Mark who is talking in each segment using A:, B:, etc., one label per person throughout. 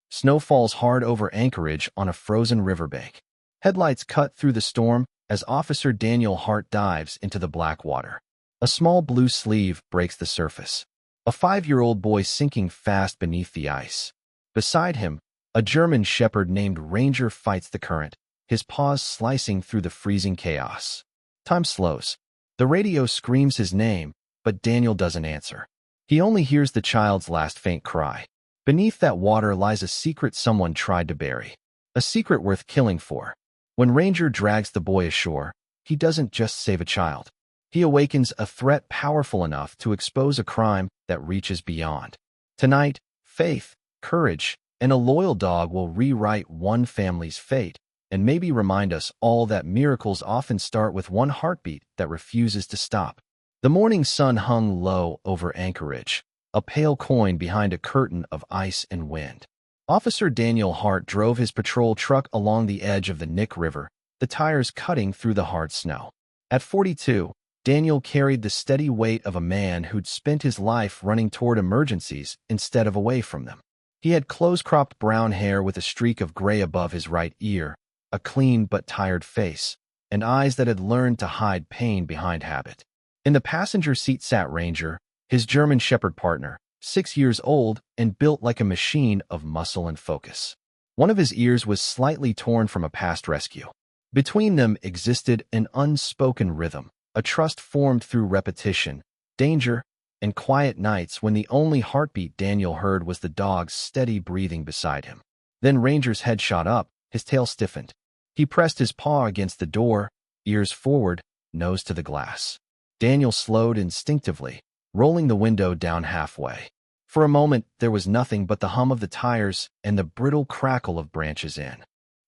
A: Snow falls hard over Anchorage on a frozen riverbank. Headlights cut through the storm as Officer Daniel Hart dives into the black water. A small blue sleeve breaks the surface. A 5-year-old boy sinking fast beneath the ice. Beside him, a German shepherd named Ranger fights the current, his paws slicing through the freezing chaos. Time slows. The radio screams his name, but Daniel doesn't answer. He only hears the child's last faint cry. Beneath that water lies a secret someone tried to bury. A secret worth killing for. When Ranger drags the boy ashore, he doesn't just save a child. He awakens a threat powerful enough to expose a crime that reaches beyond. Tonight, faith, courage, and a loyal dog will rewrite one family's fate and maybe remind us all that miracles often start with one heartbeat that refuses to stop. The morning sun hung low over Anchorage, a pale coin behind a curtain of ice and wind. Officer Daniel Hart drove his patrol truck along the edge of the Nick River, the tires cutting through the hard snow. At 42, Daniel carried the steady weight of a man who'd spent his life running toward emergencies instead of away from them. He had close-cropped brown hair with a streak of gray above his right ear, a clean but tired face, and eyes that had learned to hide pain behind habit. In the passenger seat sat Ranger, his German shepherd partner, 6 years old and built like a machine of muscle and focus. One of his ears was slightly torn from a past rescue. Between them existed an unspoken rhythm, a trust formed through repetition, danger, and quiet nights when the only heartbeat Daniel heard was the dog's steady breathing beside him. Then Ranger's head shot up, his tail stiffened. He pressed his paw against the door, ears forward, nose to the glass. Daniel slowed instinctively, rolling the window down halfway. For a moment, there was nothing but the hum of the tires and the brittle crackle of branches in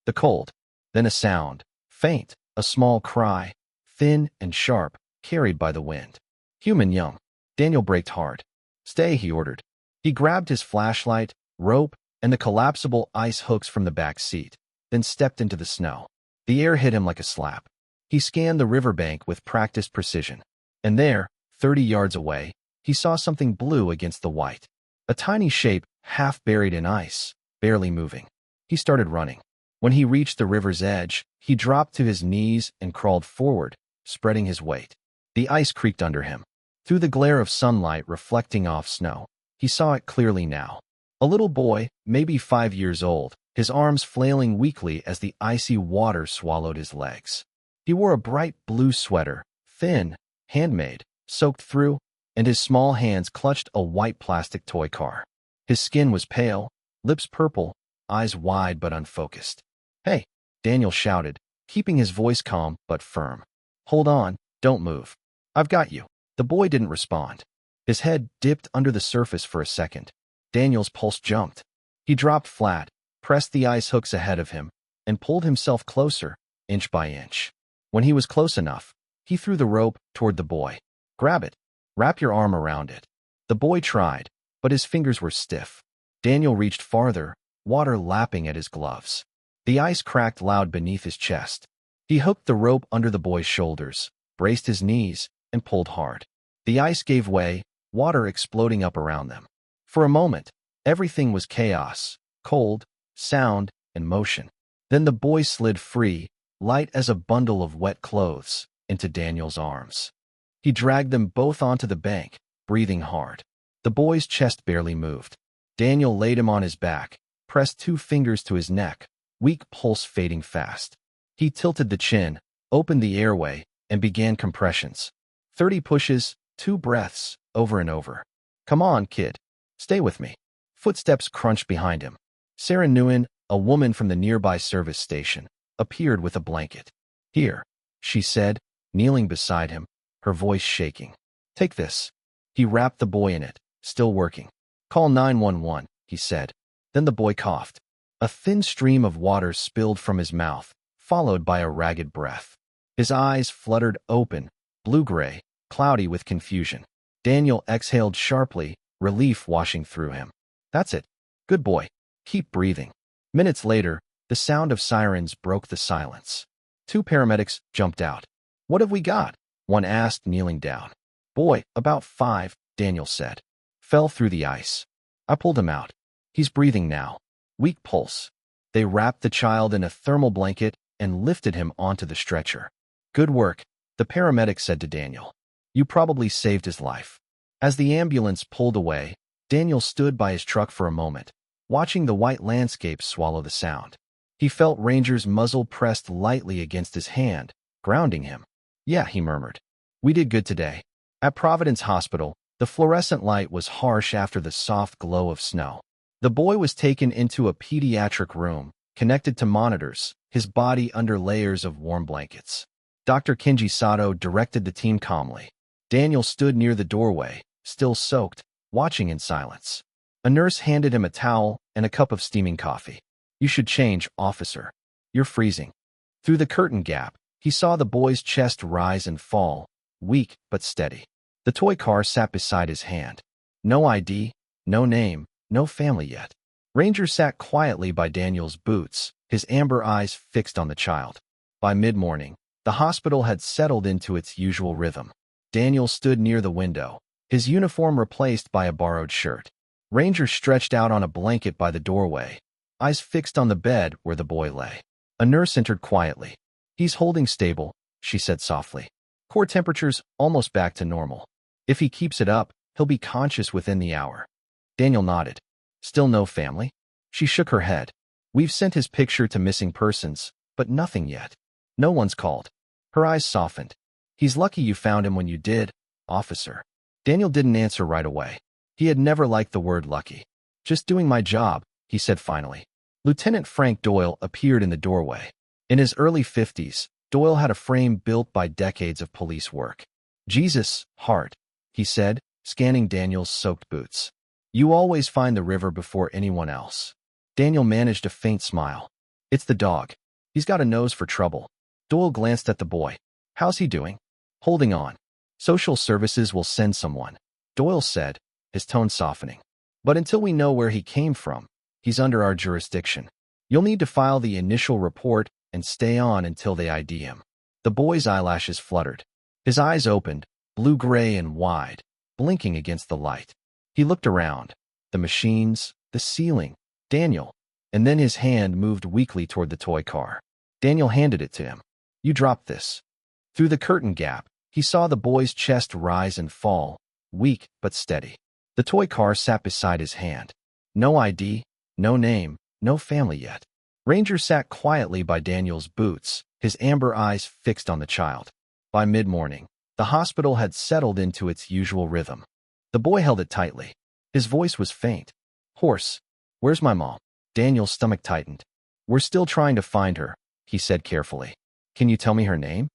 A: the cold. Then a sound, faint, a small cry, thin and sharp, carried by the wind. Human young. Daniel braked hard. Stay, he ordered. He grabbed his flashlight, rope, and the collapsible ice hooks from the back seat, then stepped into the snow. The air hit him like a slap. He scanned the riverbank with practiced precision. And there, 30 yards away, he saw something blue against the white. A tiny shape, half buried in ice, barely moving. He started running. When he reached the river's edge, he dropped to his knees and crawled forward, spreading his weight. The ice creaked under him. Through the glare of sunlight reflecting off snow, he saw it clearly now. A little boy, maybe 5 years old, his arms flailing weakly as the icy water swallowed his legs. He wore a bright blue sweater, thin, handmade, soaked through, and his small hands clutched a white plastic toy car. His skin was pale, lips purple, eyes wide but unfocused. "Hey," Daniel shouted, keeping his voice calm but firm. "Hold on, don't move. I've got you." The boy didn't respond. His head dipped under the surface for a second. Daniel's pulse jumped. He dropped flat, pressed the ice hooks ahead of him, and pulled himself closer, inch by inch. When he was close enough, he threw the rope toward the boy. "Grab it. Wrap your arm around it." The boy tried, but his fingers were stiff. Daniel reached farther, water lapping at his gloves. The ice cracked loud beneath his chest. He hooked the rope under the boy's shoulders, braced his knees, and pulled hard. The ice gave way, water exploding up around them. For a moment, everything was chaos, cold, sound, and motion. Then the boy slid free, light as a bundle of wet clothes, into Daniel's arms. He dragged them both onto the bank, breathing hard. The boy's chest barely moved. Daniel laid him on his back, pressed 2 fingers to his neck, weak pulse fading fast. He tilted the chin, opened the airway, and began compressions. 30 pushes, 2 breaths, over and over. "Come on, kid. Stay with me." Footsteps crunched behind him. Sarah Nguyen, a woman from the nearby service station, appeared with a blanket. "Here," she said, kneeling beside him, her voice shaking. "Take this." He wrapped the boy in it, still working. "Call 911, he said. Then the boy coughed. A thin stream of water spilled from his mouth, followed by a ragged breath. His eyes fluttered open, blue-gray, cloudy with confusion. Daniel exhaled sharply, relief washing through him. "That's it. Good boy. Keep breathing." Minutes later, the sound of sirens broke the silence. 2 paramedics jumped out. "What have we got?" one asked, kneeling down. "Boy, about 5, Daniel said. Fell through the ice. I pulled him out. He's breathing now." weak pulse. They wrapped the child in a thermal blanket and lifted him onto the stretcher. Good work, the paramedic said to Daniel. You probably saved his life. As the ambulance pulled away, Daniel stood by his truck for a moment, watching the white landscape swallow the sound. He felt Ranger's muzzle pressed lightly against his hand, grounding him. Yeah, he murmured. We did good today. At Providence Hospital, the fluorescent light was harsh after the soft glow of snow. The boy was taken into a pediatric room, connected to monitors, his body under layers of warm blankets. Dr. Kenji Sato directed the team calmly. Daniel stood near the doorway, still soaked, watching in silence. A nurse handed him a towel and a cup of steaming coffee. You should change, officer. You're freezing. Through the curtain gap, he saw the boy's chest rise and fall, weak but steady. The toy car sat beside his hand. No ID, no name, no family yet. Ranger sat quietly by Daniel's boots, his amber eyes fixed on the child. By mid-morning, the hospital had settled into its usual rhythm. Daniel stood near the window, his uniform replaced by a borrowed shirt. Ranger stretched out on a blanket by the doorway, eyes fixed on the bed where the boy lay. A nurse entered quietly. He's holding stable, she said softly. Core temperature's almost back to normal. If he keeps it up, he'll be conscious within the hour. Daniel nodded. Still no family? She shook her head. We've sent his picture to missing persons, but nothing yet. No one's called. Her eyes softened. He's lucky you found him when you did, officer. Daniel didn't answer right away. He had never liked the word lucky. Just doing my job, he said finally. Lieutenant Frank Doyle appeared in the doorway. In his early 50s, Doyle had a frame built by decades of police work. Jesus, heart, he said, scanning Daniel's soaked boots. You always find the river before anyone else. Daniel managed a faint smile. It's the dog. He's got a nose for trouble. Doyle glanced at the boy. How's he doing? Holding on. Social services will send someone, Doyle said, his tone softening. But until we know where he came from, he's under our jurisdiction. You'll need to file the initial report and stay on until they ID him. The boy's eyelashes fluttered. His eyes opened, blue-gray and wide, blinking against the light. He looked around. The machines, the ceiling, Daniel. And then his hand moved weakly toward the toy car. Daniel handed it to him. You dropped this. Through the curtain gap, he saw the boy's chest rise and fall, weak but steady. The toy car sat beside his hand. No ID, no name, no family yet. Ranger sat quietly by Daniel's boots, his amber eyes fixed on the child. By mid-morning, the hospital had settled into its usual rhythm. The boy held it tightly. His voice was faint. Hoarse. Where's my mom? Daniel's stomach tightened. We're still trying to find her, he said carefully. Can you tell me her name?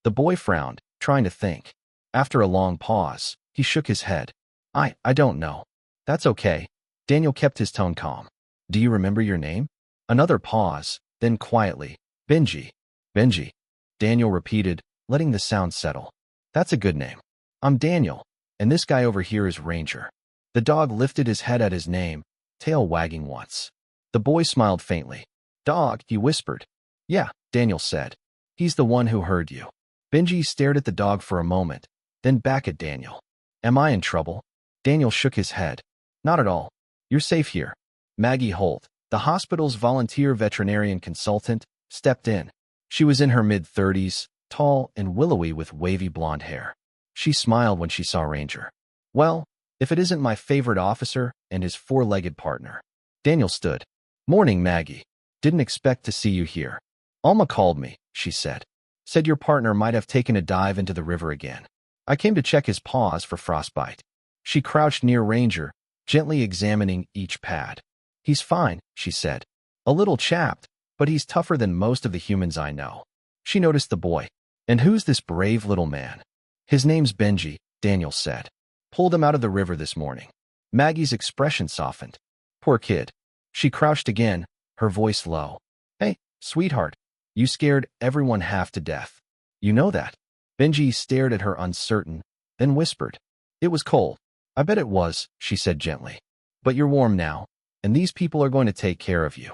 A: The boy frowned, trying to think. After a long pause, he shook his head. I don't know. That's okay. Daniel kept his tone calm. Do you remember your name? Another pause, then quietly. Benji. Benji. Daniel repeated, letting the sound settle. That's a good name. I'm Daniel, and this guy over here is Ranger. The dog lifted his head at his name, tail wagging once. The boy smiled faintly. Dog, he whispered. Yeah, Daniel said. He's the one who heard you. Benji stared at the dog for a moment, then back at Daniel. Am I in trouble? Daniel shook his head. Not at all. You're safe here. Maggie Holt, the hospital's volunteer veterinarian consultant, stepped in. She was in her mid-30s, tall and willowy with wavy blonde hair. She smiled when she saw Ranger. Well, if it isn't my favorite officer and his four-legged partner. Daniel stood. Morning, Maggie. Didn't expect to see you here. Alma called me, she said. Said your partner might have taken a dive into the river again. I came to check his paws for frostbite. She crouched near Ranger, gently examining each pad. He's fine, she said. A little chapped, but he's tougher than most of the humans I know. She noticed the boy. And who's this brave little man? His name's Benji, Daniel said. Pulled him out of the river this morning. Maggie's expression softened. Poor kid. She crouched again, her voice low. Hey, sweetheart. You scared everyone half to death. You know that. Benji stared at her uncertain, then whispered. It was cold. I bet it was, she said gently. But you're warm now, and these people are going to take care of you.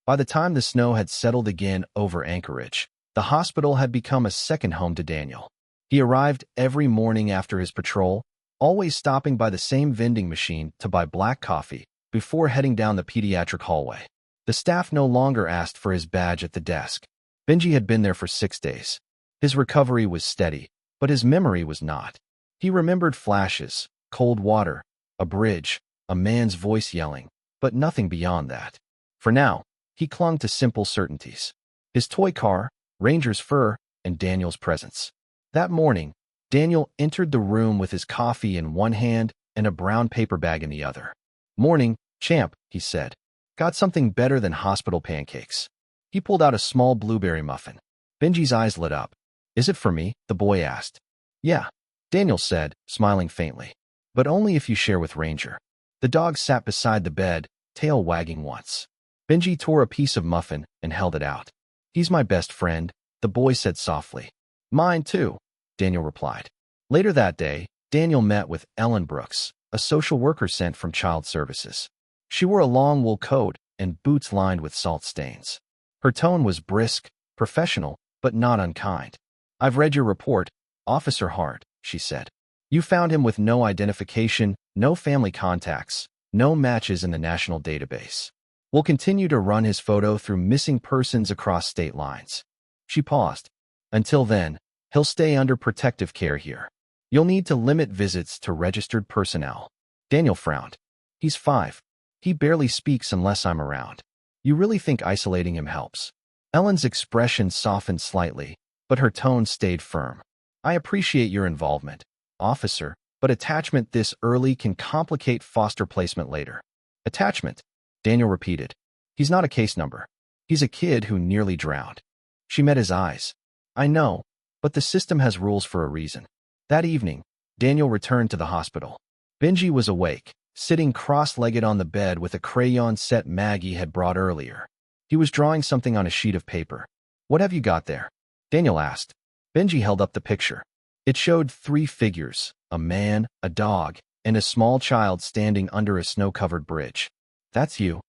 A: By the time the snow had settled again over Anchorage, the hospital had become a second home to Daniel. He arrived every morning after his patrol, always stopping by the same vending machine to buy black coffee before heading down the pediatric hallway. The staff no longer asked for his badge at the desk. Benji had been there for 6 days. His recovery was steady, but his memory was not. He remembered flashes, cold water, a bridge, a man's voice yelling, but nothing beyond that. For now, he clung to simple certainties. His toy car, Ranger's fur, and Daniel's presence. That morning, Daniel entered the room with his coffee in one hand and a brown paper bag in the other. "Morning, champ," he said. "Got something better than hospital pancakes." He pulled out a small blueberry muffin. Benji's eyes lit up. "Is it for me?" the boy asked. "Yeah," Daniel said, smiling faintly. "But only if you share with Ranger." The dog sat beside the bed, tail wagging once. Benji tore a piece of muffin and held it out. "He's my best friend," the boy said softly. "Mine too," Daniel replied. Later that day, Daniel met with Ellen Brooks, a social worker sent from Child Services. She wore a long wool coat and boots lined with salt stains. Her tone was brisk, professional, but not unkind. "I've read your report, Officer Hart," she said. "You found him with no identification, no family contacts, no matches in the national database. We'll continue to run his photo through missing persons across state lines." She paused. "Until then, he'll stay under protective care here. You'll need to limit visits to registered personnel." Daniel frowned. "He's 5. He barely speaks unless I'm around. You really think isolating him helps?" Ellen's expression softened slightly, but her tone stayed firm. "I appreciate your involvement, officer, but attachment this early can complicate foster placement later." "Attachment?" Daniel repeated. "He's not a case number. He's a kid who nearly drowned." She met his eyes. "I know, but the system has rules for a reason." That evening, Daniel returned to the hospital. Benji was awake, sitting cross-legged on the bed with a crayon set Maggie had brought earlier. He was drawing something on a sheet of paper. "What have you got there?" Daniel asked. Benji held up the picture. It showed 3 figures, a man, a dog, and a small child standing under a snow-covered bridge. "That's you,"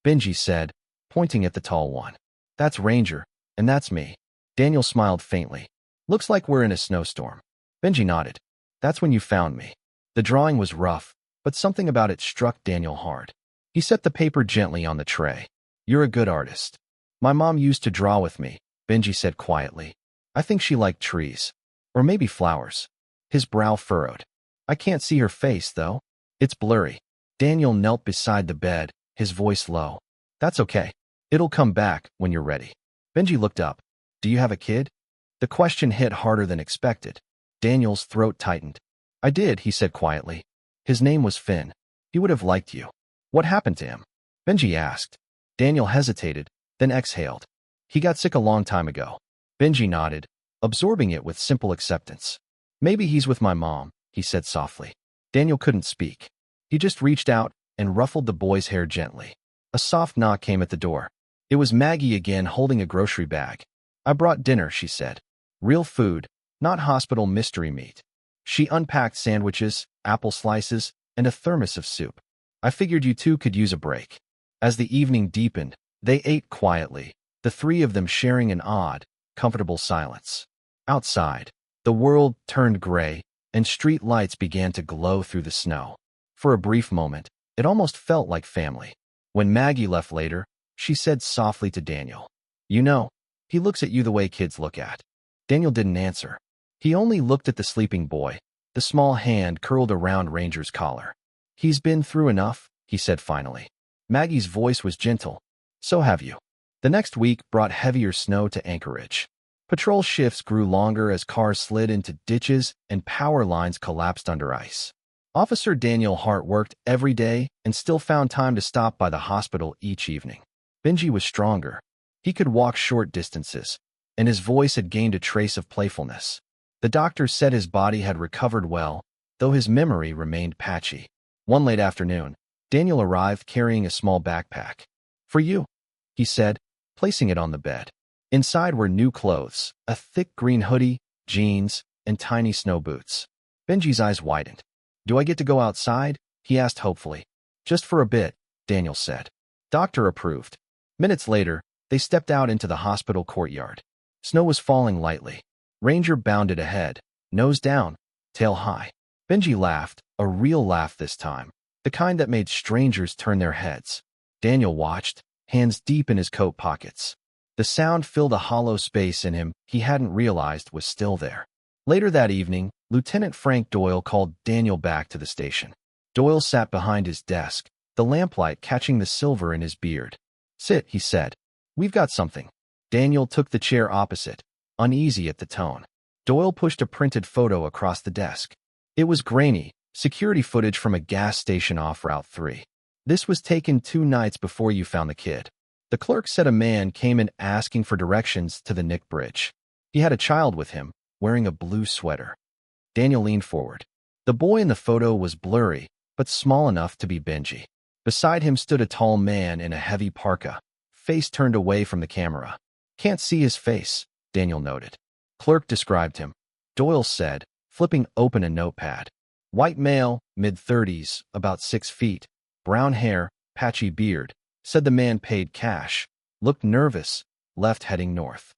A: Benji said, pointing at the tall one. "That's Ranger, and that's me." Daniel smiled faintly. "Looks like we're in a snowstorm." Benji nodded. "That's when you found me." The drawing was rough, but something about it struck Daniel hard. He set the paper gently on the tray. "You're a good artist." "My mom used to draw with me," Benji said quietly. "I think she liked trees. Or maybe flowers." His brow furrowed. "I can't see her face, though. It's blurry." Daniel knelt beside the bed, his voice low. "That's okay. It'll come back when you're ready." Benji looked up. "Do you have a kid?" The question hit harder than expected. Daniel's throat tightened. "I did," he said quietly. "His name was Finn. He would have liked you." "What happened to him?" Benji asked. Daniel hesitated, then exhaled. "He got sick a long time ago." Benji nodded, absorbing it with simple acceptance. "Maybe he's with my mom," he said softly. Daniel couldn't speak. He just reached out and ruffled the boy's hair gently. A soft knock came at the door. It was Maggie again, holding a grocery bag. "I brought dinner," she said. "Real food, not hospital mystery meat." She unpacked sandwiches, apple slices, and a thermos of soup. "I figured you two could use a break." As the evening deepened, they ate quietly, the 3 of them sharing an odd, comfortable silence. Outside, the world turned gray, and street lights began to glow through the snow. For a brief moment, it almost felt like family. When Maggie left later, she said softly to Daniel, "You know, he looks at you the way kids look at." Daniel didn't answer. He only looked at the sleeping boy, the small hand curled around Ranger's collar. "He's been through enough," he said finally. Maggie's voice was gentle. "So have you." The next week brought heavier snow to Anchorage. Patrol shifts grew longer as cars slid into ditches and power lines collapsed under ice. Officer Daniel Hart worked every day and still found time to stop by the hospital each evening. Benji was stronger. He could walk short distances, and his voice had gained a trace of playfulness. The doctor said his body had recovered well, though his memory remained patchy. One late afternoon, Daniel arrived carrying a small backpack. "For you," he said, placing it on the bed. Inside were new clothes, a thick green hoodie, jeans, and tiny snow boots. Benji's eyes widened. "Do I get to go outside?" he asked hopefully. "Just for a bit," Daniel said. Doctor approved. Minutes later, they stepped out into the hospital courtyard. Snow was falling lightly. Ranger bounded ahead, nose down, tail high. Benji laughed, a real laugh this time, the kind that made strangers turn their heads. Daniel watched, hands deep in his coat pockets. The sound filled a hollow space in him he hadn't realized was still there. Later that evening, Lieutenant Frank Doyle called Daniel back to the station. Doyle sat behind his desk, the lamplight catching the silver in his beard. "Sit," he said. "We've got something." Daniel took the chair opposite, uneasy at the tone. Doyle pushed a printed photo across the desk. It was grainy, security footage from a gas station off Route 3. "This was taken 2 nights before you found the kid." The clerk said a man came in asking for directions to the Nick Bridge. He had a child with him, wearing a blue sweater. Daniel leaned forward. The boy in the photo was blurry, but small enough to be Benji. Beside him stood a tall man in a heavy parka, face turned away from the camera. "Can't see his face," Daniel noted. Clerk described him. Doyle said, flipping open a notepad. "White male, mid-30s, about 6 feet, brown hair, patchy beard." Said the man paid cash, looked nervous, left heading north.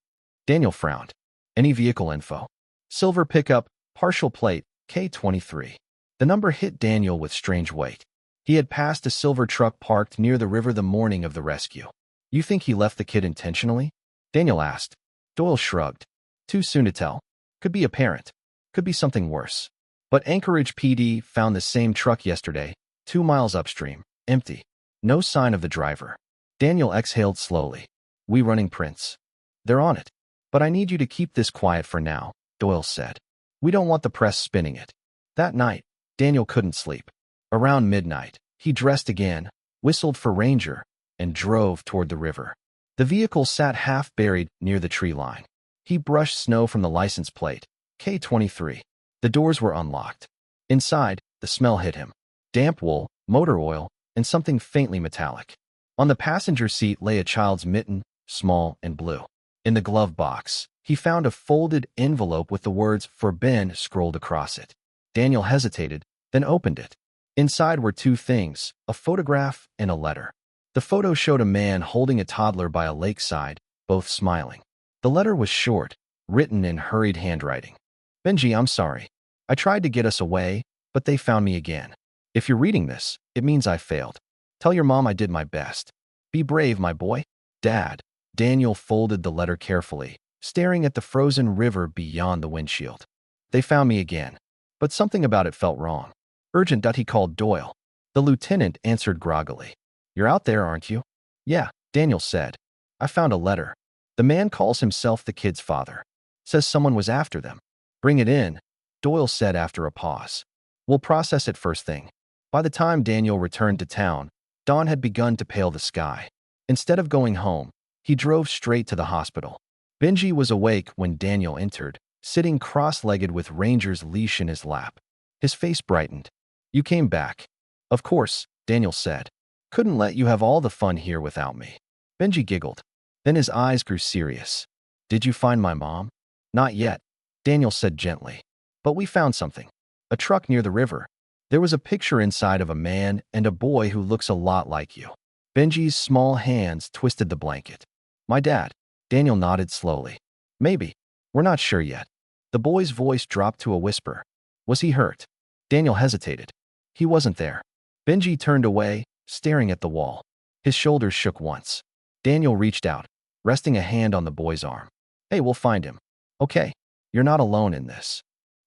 A: Daniel frowned. "Any vehicle info?" "Silver pickup, partial plate, K23. The number hit Daniel with strange weight. He had passed a silver truck parked near the river the morning of the rescue. "You think he left the kid intentionally?" Daniel asked. Doyle shrugged. "Too soon to tell. Could be a parent. Could be something worse. But Anchorage PD found the same truck yesterday, 2 miles upstream, empty. No sign of the driver." Daniel exhaled slowly. "We running prints?" "They're on it. But I need you to keep this quiet for now," Doyle said. "We don't want the press spinning it." That night, Daniel couldn't sleep. Around midnight, he dressed again, whistled for Ranger, and drove toward the river. The vehicle sat half buried near the tree line. He brushed snow from the license plate, K23. The doors were unlocked. Inside, the smell hit him. Damp wool, motor oil, and something faintly metallic. On the passenger seat lay a child's mitten, small and blue. In the glove box, he found a folded envelope with the words "For Ben" scrolled across it. Daniel hesitated, then opened it. Inside were 2 things, a photograph and a letter. The photo showed a man holding a toddler by a lakeside, both smiling. The letter was short, written in hurried handwriting. "Benji, I'm sorry. I tried to get us away, but they found me again. If you're reading this, it means I failed. Tell your mom I did my best. Be brave, my boy. Dad." Daniel folded the letter carefully, staring at the frozen river beyond the windshield. "They found me again. But something about it felt wrong. Urgent." He called Doyle. The lieutenant answered groggily. "You're out there, aren't you?" "Yeah," Daniel said. "I found a letter. The man calls himself the kid's father. Says someone was after them." "Bring it in," Doyle said after a pause. "We'll process it first thing." By the time Daniel returned to town, dawn had begun to pale the sky. Instead of going home, he drove straight to the hospital. Benji was awake when Daniel entered, sitting cross-legged with Ranger's leash in his lap. His face brightened. "You came back." "Of course," Daniel said. "Couldn't let you have all the fun here without me." Benji giggled. Then his eyes grew serious. "Did you find my mom?" "Not yet," Daniel said gently. "But we found something. A truck near the river. There was a picture inside of a man and a boy who looks a lot like you." Benji's small hands twisted the blanket. "My dad." Daniel nodded slowly. "Maybe. We're not sure yet." The boy's voice dropped to a whisper. "Was he hurt?" Daniel hesitated. "He wasn't there." Benji turned away, staring at the wall. His shoulders shook once. Daniel reached out, resting a hand on the boy's arm. "Hey, we'll find him. Okay, you're not alone in this."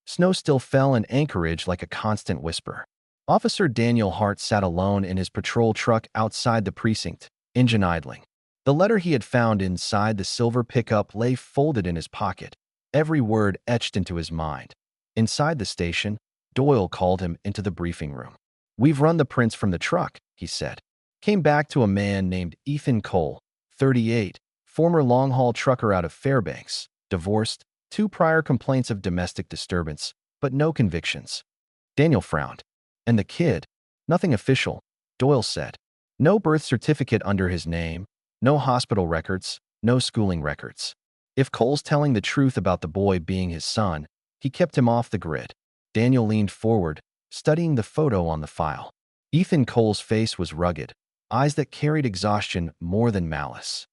A: Snow still fell in Anchorage like a constant whisper. Officer Daniel Hart sat alone in his patrol truck outside the precinct, engine idling. The letter he had found inside the silver pickup lay folded in his pocket, every word etched into his mind. Inside the station, Doyle called him into the briefing room. "We've run the prints from the truck," he said. "Came back to a man named Ethan Cole, 38, former long-haul trucker out of Fairbanks, divorced, 2 prior complaints of domestic disturbance, but no convictions." Daniel frowned. "And the kid?" "Nothing official," Doyle said. "No birth certificate under his name, no hospital records, no schooling records. If Cole's telling the truth about the boy being his son, he kept him off the grid." Daniel leaned forward, studying the photo on the file. Ethan Cole's face was rugged, eyes that carried exhaustion more than malice.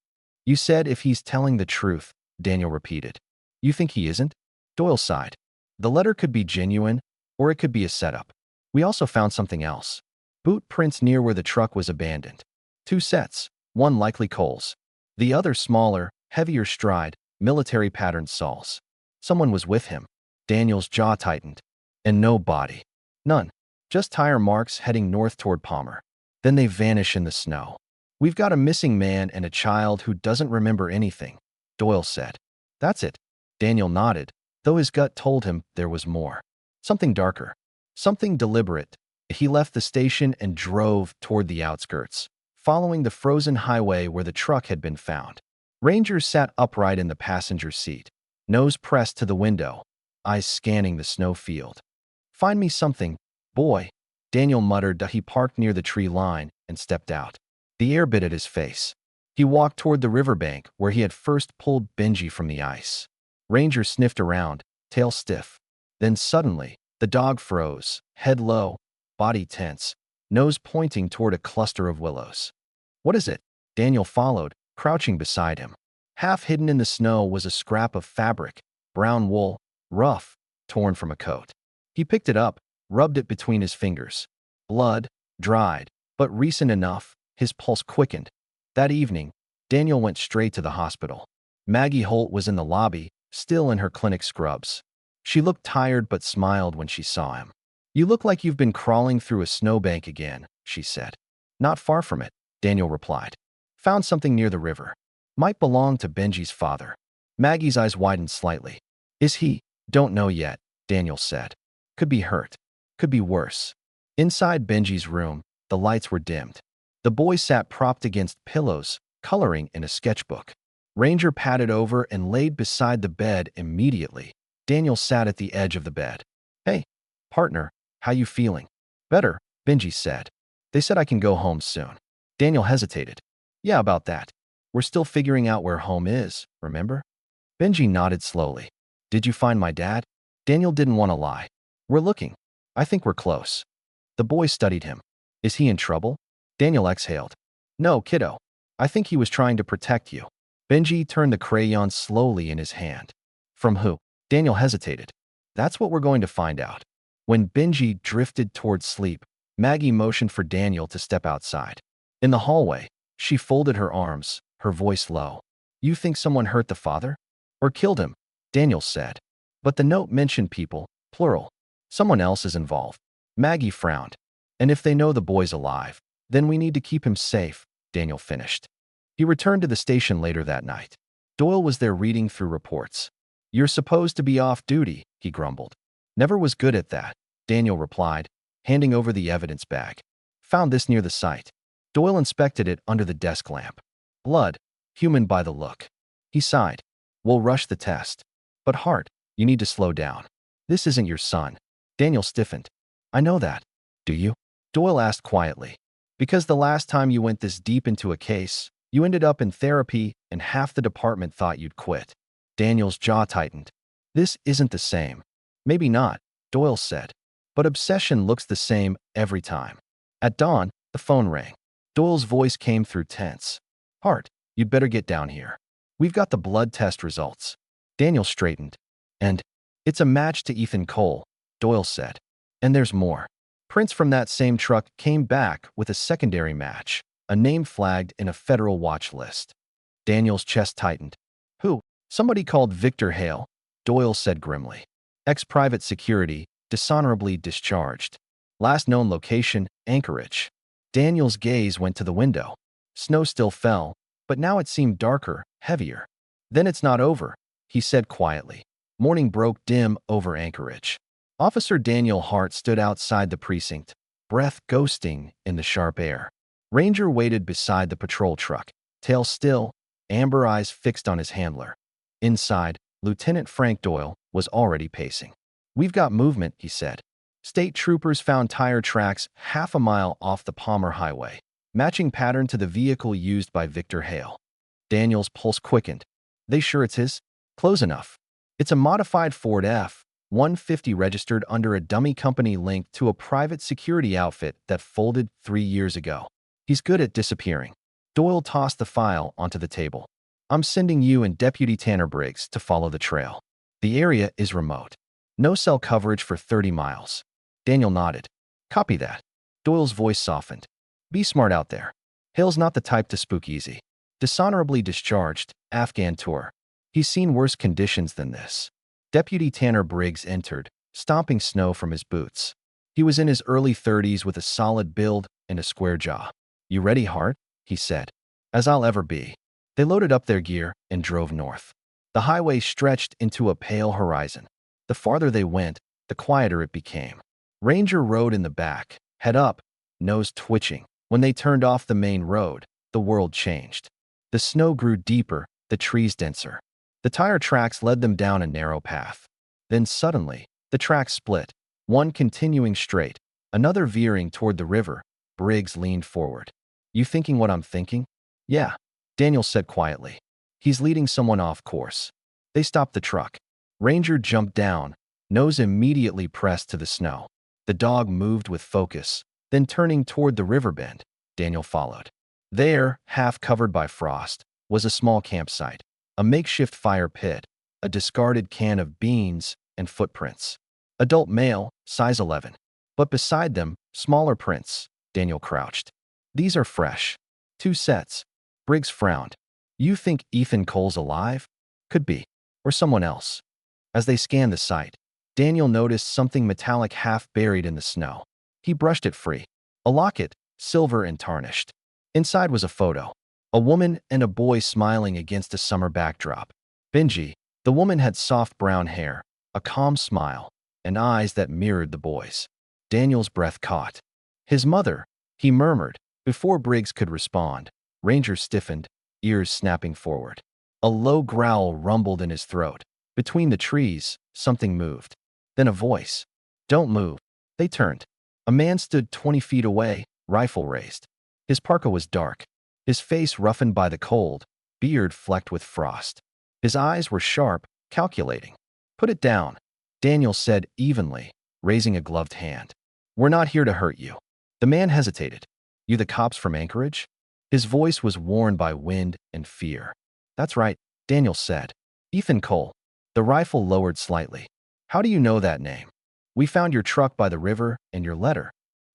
A: "You said if he's telling the truth," Daniel repeated. "You think he isn't?" Doyle sighed. "The letter could be genuine, or it could be a setup. We also found something else. Boot prints near where the truck was abandoned. 2 sets, One likely Cole's. The other smaller, heavier stride, military-patterned Saul's. Someone was with him. Daniel's jaw tightened. And no body. None. Just tire marks heading north toward Palmer. Then they vanish in the snow. We've got a missing man and a child who doesn't remember anything, Doyle said. That's it. Daniel nodded, though his gut told him there was more. Something darker. Something deliberate. He left the station and drove toward the outskirts, following the frozen highway where the truck had been found. Ranger sat upright in the passenger seat, nose pressed to the window, eyes scanning the snow field. Find me something, boy, Daniel muttered as he parked near the tree line and stepped out. The air bit at his face. He walked toward the riverbank where he had first pulled Benji from the ice. Ranger sniffed around, tail stiff. Then suddenly, the dog froze, head low, body tense, nose pointing toward a cluster of willows. What is it? Daniel followed, crouching beside him. Half hidden in the snow was a scrap of fabric, brown wool, rough, torn from a coat. He picked it up, rubbed it between his fingers. Blood, dried, but recent enough, his pulse quickened. That evening, Daniel went straight to the hospital. Maggie Holt was in the lobby, still in her clinic scrubs. She looked tired but smiled when she saw him. You look like you've been crawling through a snowbank again, she said. Not far from it, Daniel replied. Found something near the river. Might belong to Benji's father. Maggie's eyes widened slightly. Is he? Don't know yet, Daniel said. Could be hurt. Could be worse. Inside Benji's room, the lights were dimmed. The boy sat propped against pillows, coloring in a sketchbook. Ranger padded over and laid beside the bed immediately. Daniel sat at the edge of the bed. Hey, partner, how you feeling? Better, Benji said. They said I can go home soon. Daniel hesitated. Yeah, about that. We're still figuring out where home is, remember? Benji nodded slowly. Did you find my dad? Daniel didn't want to lie. We're looking. I think we're close. The boy studied him. Is he in trouble? Daniel exhaled. No, kiddo. I think he was trying to protect you. Benji turned the crayon slowly in his hand. From who? Daniel hesitated. That's what we're going to find out. When Benji drifted toward sleep, Maggie motioned for Daniel to step outside. In the hallway, she folded her arms, her voice low. You think someone hurt the father? Or killed him? Daniel said. But the note mentioned people, plural. Someone else is involved. Maggie frowned. And if they know the boy's alive, then we need to keep him safe, Daniel finished. He returned to the station later that night. Doyle was there reading through reports. You're supposed to be off duty, he grumbled. Never was good at that, Daniel replied, handing over the evidence bag. Found this near the site. Doyle inspected it under the desk lamp. Blood, human by the look. He sighed. We'll rush the test. But Hart, you need to slow down. This isn't your son. Daniel stiffened. I know that. Do you? Doyle asked quietly. Because the last time you went this deep into a case, you ended up in therapy and half the department thought you'd quit. Daniel's jaw tightened. This isn't the same. Maybe not, Doyle said. But obsession looks the same every time. At dawn, the phone rang. Doyle's voice came through tense. Hart, you'd better get down here. We've got the blood test results. Daniel straightened. And it's a match to Ethan Cole, Doyle said. And there's more. Prints from that same truck came back with a secondary match, a name flagged in a federal watch list. Daniel's chest tightened. Who? Somebody called Victor Hale, Doyle said grimly. Ex-private security, dishonorably discharged. Last known location, Anchorage. Daniel's gaze went to the window. Snow still fell, but now it seemed darker, heavier. Then it's not over, he said quietly. Morning broke dim over Anchorage. Officer Daniel Hart stood outside the precinct, breath ghosting in the sharp air. Ranger waited beside the patrol truck, tail still, amber eyes fixed on his handler. Inside, Lieutenant Frank Doyle was already pacing. We've got movement, he said. State troopers found tire tracks half a mile off the Palmer Highway, matching pattern to the vehicle used by Victor Hale. Daniel's pulse quickened. They sure it's his? Close enough. It's a modified Ford F-150 registered under a dummy company linked to a private security outfit that folded 3 years ago. He's good at disappearing. Doyle tossed the file onto the table. I'm sending you and Deputy Tanner Briggs to follow the trail. The area is remote. No cell coverage for 30 miles. Daniel nodded. Copy that. Doyle's voice softened. Be smart out there. Hale's not the type to spook easy. Dishonorably discharged, Afghan tour. He's seen worse conditions than this. Deputy Tanner Briggs entered, stomping snow from his boots. He was in his early 30s with a solid build and a square jaw. "You ready, Hart?" he said. "As I'll ever be." They loaded up their gear and drove north. The highway stretched into a pale horizon. The farther they went, the quieter it became. Ranger rode in the back, head up, nose twitching. When they turned off the main road, the world changed. The snow grew deeper, the trees denser. The tire tracks led them down a narrow path. Then suddenly, the tracks split, one continuing straight, another veering toward the river. Briggs leaned forward. "You thinking what I'm thinking?" "Yeah," Daniel said quietly. "He's leading someone off course." They stopped the truck. Ranger jumped down, nose immediately pressed to the snow. The dog moved with focus, then turning toward the river bend, Daniel followed. There, half covered by frost, was a small campsite, a makeshift fire pit, a discarded can of beans, and footprints. Adult male, size 11. But beside them, smaller prints. Daniel crouched. "These are fresh." "Two sets." Briggs frowned. "You think Ethan Cole's alive?" "Could be. Or someone else." As they scanned the site, Daniel noticed something metallic half buried in the snow. He brushed it free. A locket, silver and tarnished. Inside was a photo. A woman and a boy smiling against a summer backdrop. Benji, the woman had soft brown hair, a calm smile, and eyes that mirrored the boy's. Daniel's breath caught. "His mother," he murmured. Before Briggs could respond, Ranger stiffened, ears snapping forward. A low growl rumbled in his throat. Between the trees, something moved. Then a voice. "Don't move." They turned. A man stood 20 feet away, rifle raised. His parka was dark, his face roughened by the cold, beard flecked with frost. His eyes were sharp, calculating. "Put it down," Daniel said evenly, raising a gloved hand. "We're not here to hurt you." The man hesitated. "You the cops from Anchorage?" His voice was worn by wind and fear. "That's right," Daniel said. "Ethan Cole." The rifle lowered slightly. "How do you know that name?" "We found your truck by the river and your letter."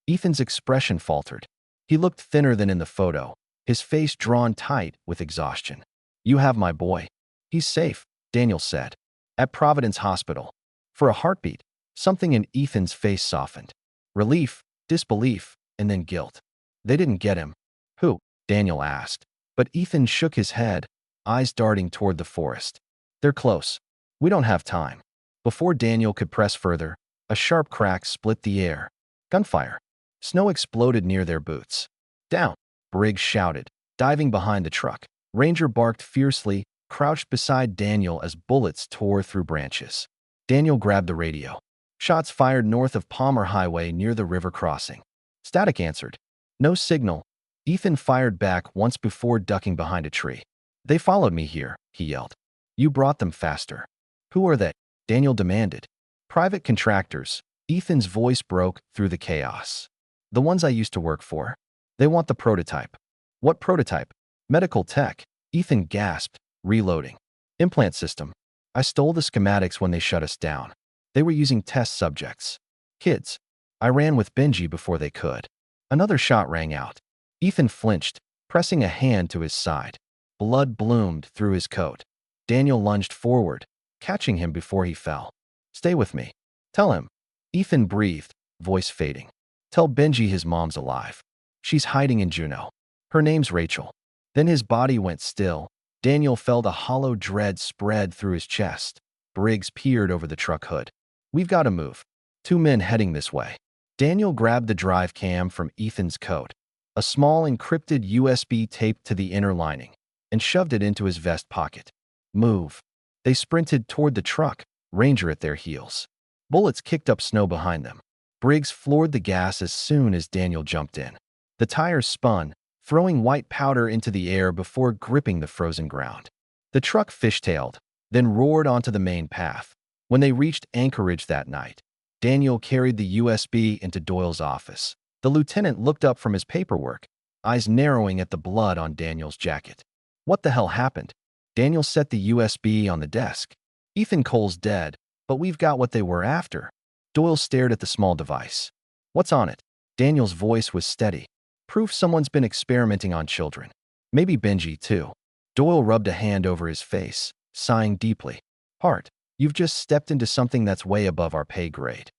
A: Ethan's expression faltered. He looked thinner than in the photo, his face drawn tight with exhaustion. "You have my boy." "He's safe," Daniel said. "At Providence Hospital." For a heartbeat, something in Ethan's face softened. Relief, disbelief, and then guilt. "They didn't get him." "Who?" Daniel asked. But Ethan shook his head, eyes darting toward the forest. "They're close. We don't have time." Before Daniel could press further, a sharp crack split the air. Gunfire. Snow exploded near their boots. "Down!" Briggs shouted, diving behind the truck. Ranger barked fiercely, crouched beside Daniel as bullets tore through branches. Daniel grabbed the radio. "Shots fired north of Palmer Highway near the river crossing." Static answered. "No signal." Ethan fired back once before ducking behind a tree. "They followed me here," he yelled. "You brought them faster." "Who are they?" Daniel demanded. "Private contractors." Ethan's voice broke through the chaos. "The ones I used to work for. They want the prototype." "What prototype?" "Medical tech." Ethan gasped, reloading. "Implant system. I stole the schematics when they shut us down. They were using test subjects. Kids. I ran with Benji before they could." Another shot rang out. Ethan flinched, pressing a hand to his side. Blood bloomed through his coat. Daniel lunged forward, catching him before he fell. "Stay with me." "Tell him." Ethan breathed, voice fading. "Tell Benji his mom's alive. She's hiding in Juneau. Her name's Rachel." Then his body went still. Daniel felt a hollow dread spread through his chest. Briggs peered over the truck hood. "We've got to move." Two men heading this way. Daniel grabbed the drive cam from Ethan's coat, a small encrypted USB taped to the inner lining, and shoved it into his vest pocket. "Move." They sprinted toward the truck, Ranger at their heels. Bullets kicked up snow behind them. Briggs floored the gas as soon as Daniel jumped in. The tires spun, throwing white powder into the air before gripping the frozen ground. The truck fishtailed, then roared onto the main path. When they reached Anchorage that night, Daniel carried the USB into Doyle's office. The lieutenant looked up from his paperwork, eyes narrowing at the blood on Daniel's jacket. "What the hell happened?" Daniel set the USB on the desk. "Ethan Cole's dead, but we've got what they were after." Doyle stared at the small device. "What's on it?" Daniel's voice was steady. Proof someone's been experimenting on children. Maybe Benji, too. Doyle rubbed a hand over his face, sighing deeply. Hart, you've just stepped into something that's way above our pay grade.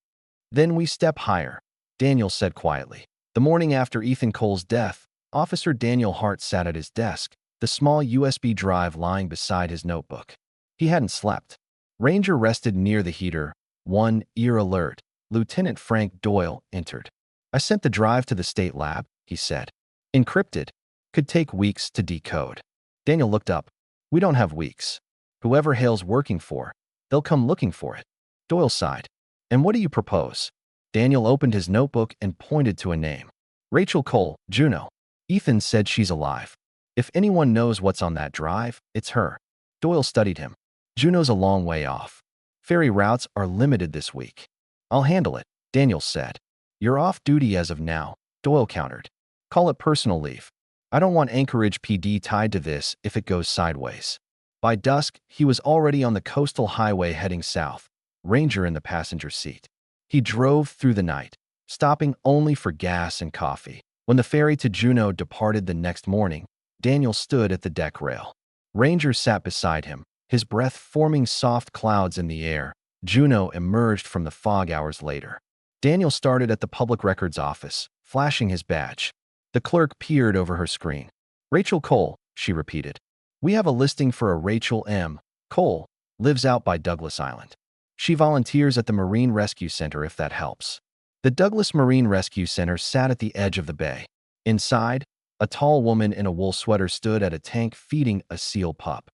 A: Then we step higher, Daniel said quietly. The morning after Ethan Cole's death, Officer Daniel Hart sat at his desk, the small USB drive lying beside his notebook. He hadn't slept. Ranger rested near the heater, one ear alert. Lieutenant Frank Doyle entered. I sent the drive to the state lab, he said. Encrypted. Could take weeks to decode. Daniel looked up. We don't have weeks. Whoever Hale's working for, they'll come looking for it. Doyle sighed. And what do you propose? Daniel opened his notebook and pointed to a name. Rachel Cole, Juno. Ethan said she's alive. If anyone knows what's on that drive, it's her. Doyle studied him. Juno's a long way off. Ferry routes are limited this week. I'll handle it, Daniel said. You're off duty as of now, Doyle countered. Call it personal leave. I don't want Anchorage PD tied to this if it goes sideways. By dusk, he was already on the coastal highway heading south, Ranger in the passenger seat. He drove through the night, stopping only for gas and coffee. When the ferry to Juneau departed the next morning, Daniel stood at the deck rail. Ranger sat beside him, his breath forming soft clouds in the air. Juneau emerged from the fog hours later. Daniel started at the public records office, flashing his badge. The clerk peered over her screen. Rachel Cole, she repeated. We have a listing for a Rachel M. Cole, lives out by Douglas Island. She volunteers at the Marine Rescue Center if that helps. The Douglas Marine Rescue Center sat at the edge of the bay. Inside, a tall woman in a wool sweater stood at a tank feeding a seal pup.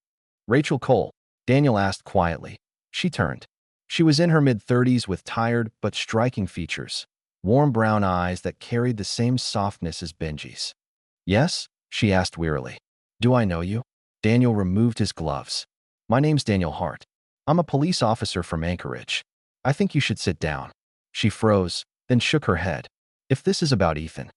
A: Rachel Cole, Daniel asked quietly. She turned. She was in her mid-30s with tired but striking features, warm brown eyes that carried the same softness as Benji's. Yes? She asked wearily. Do I know you? Daniel removed his gloves. My name's Daniel Hart. I'm a police officer from Anchorage. I think you should sit down. She froze, then shook her head. If this is about Ethan,